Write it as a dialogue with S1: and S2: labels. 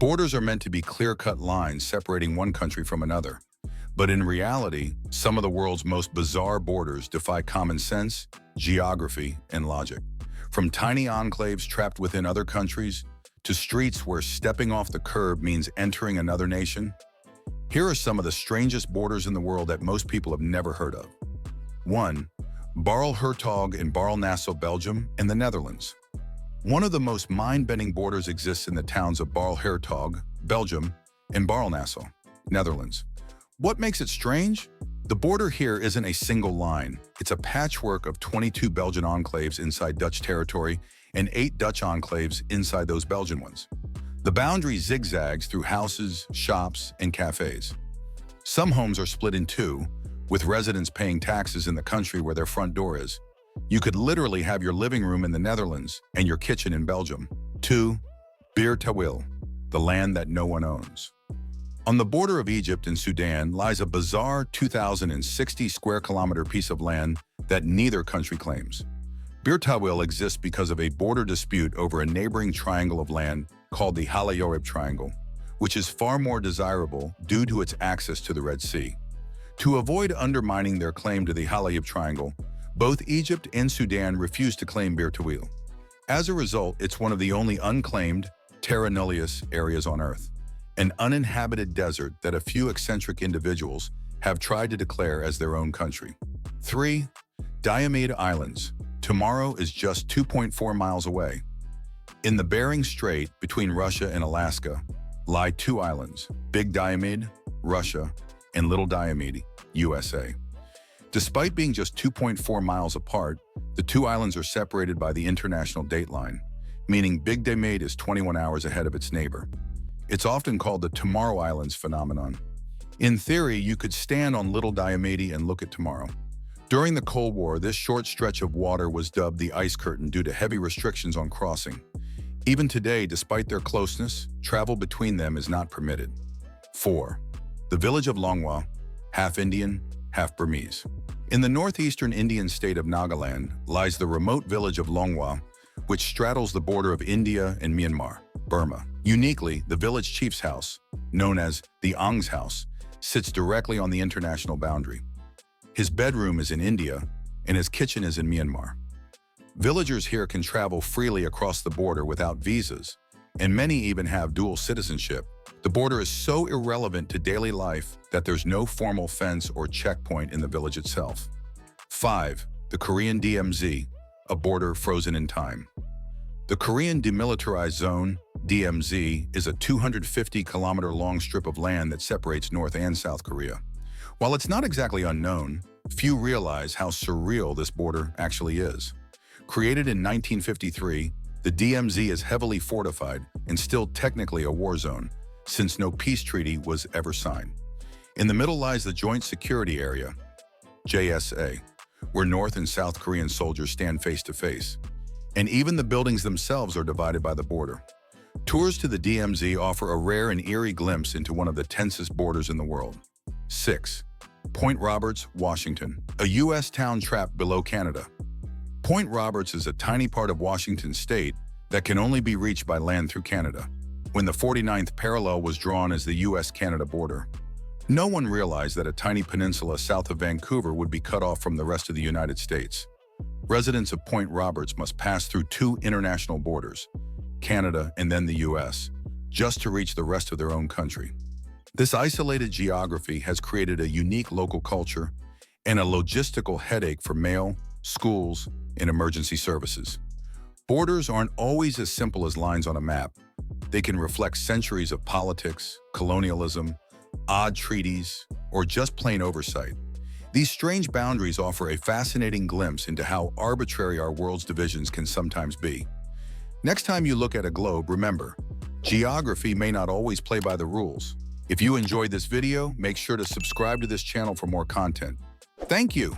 S1: Borders are meant to be clear-cut lines separating one country from another. But in reality, some of the world's most bizarre borders defy common sense, geography, and logic. From tiny enclaves trapped within other countries to streets where stepping off the curb means entering another nation, here are some of the strangest borders in the world that most people have never heard of. 1. Barle-Hertog in Barle-Nassau, Belgium, and the Netherlands. One of the most mind-bending borders exists in the towns of Barle-Hertog, Belgium, and Barle-Nassau, Netherlands. What makes it strange? The border here isn't a single line. It's a patchwork of 22 Belgian enclaves inside Dutch territory and 8 Dutch enclaves inside those Belgian ones. The boundary zigzags through houses, shops, and cafes. Some homes are split in two, with residents paying taxes in the country where their front door is. You could literally have your living room in the Netherlands and your kitchen in Belgium. 2. Bir Tawil, the land that no one owns. On the border of Egypt and Sudan lies a bizarre 2,060 square kilometer piece of land that neither country claims. Bir Tawil exists because of a border dispute over a neighboring triangle of land called the Halayorib Triangle, which is far more desirable due to its access to the Red Sea. To avoid undermining their claim to the Halayorib Triangle, both Egypt and Sudan refuse to claim Bir Tawil. As a result, it's one of the only unclaimed terra nullius areas on Earth, an uninhabited desert that a few eccentric individuals have tried to declare as their own country. 3. Diomede Islands. Tomorrow is just 2.4 miles away. In the Bering Strait between Russia and Alaska lie 2 islands, Big Diomede, Russia, and Little Diomede, USA. Despite being just 2.4 miles apart, the 2 islands are separated by the international dateline, meaning Big Diomede is 21 hours ahead of its neighbor. It's often called the Tomorrow Islands phenomenon. In theory, you could stand on Little Diomede and look at tomorrow. During the Cold War, this short stretch of water was dubbed the Ice Curtain due to heavy restrictions on crossing. Even today, despite their closeness, travel between them is not permitted. 4. The village of Longwa, half Indian, half Burmese. In the northeastern Indian state of Nagaland lies the remote village of Longwa, which straddles the border of India and Myanmar, Burma. Uniquely, the village chief's house, known as the Ang's house, sits directly on the international boundary. His bedroom is in India, and his kitchen is in Myanmar. Villagers here can travel freely across the border without visas, and many even have dual citizenship. The border is so irrelevant to daily life that there's no formal fence or checkpoint in the village itself. 5. The Korean DMZ, a border frozen in time. The Korean Demilitarized Zone, DMZ, is a 250-kilometer-long strip of land that separates North and South Korea. While it's not exactly unknown, few realize how surreal this border actually is. Created in 1953, the DMZ is heavily fortified and still technically a war zone, since no peace treaty was ever signed. In the middle lies the Joint Security Area, JSA, where North and South Korean soldiers stand face to face. And even the buildings themselves are divided by the border. Tours to the DMZ offer a rare and eerie glimpse into one of the tensest borders in the world. 6. Point Roberts, Washington, a U.S. town trapped below Canada. Point Roberts is a tiny part of Washington state that can only be reached by land through Canada. When the 49th parallel was drawn as the U.S.-Canada border, no one realized that a tiny peninsula south of Vancouver would be cut off from the rest of the United States. Residents of Point Roberts must pass through 2 international borders, Canada and then the U.S., just to reach the rest of their own country. This isolated geography has created a unique local culture and a logistical headache for mail, schools, and emergency services. Borders aren't always as simple as lines on a map. They can reflect centuries of politics, colonialism, odd treaties, or just plain oversight. These strange boundaries offer a fascinating glimpse into how arbitrary our world's divisions can sometimes be. Next time you look at a globe, remember, geography may not always play by the rules. If you enjoyed this video, make sure to subscribe to this channel for more content. Thank you!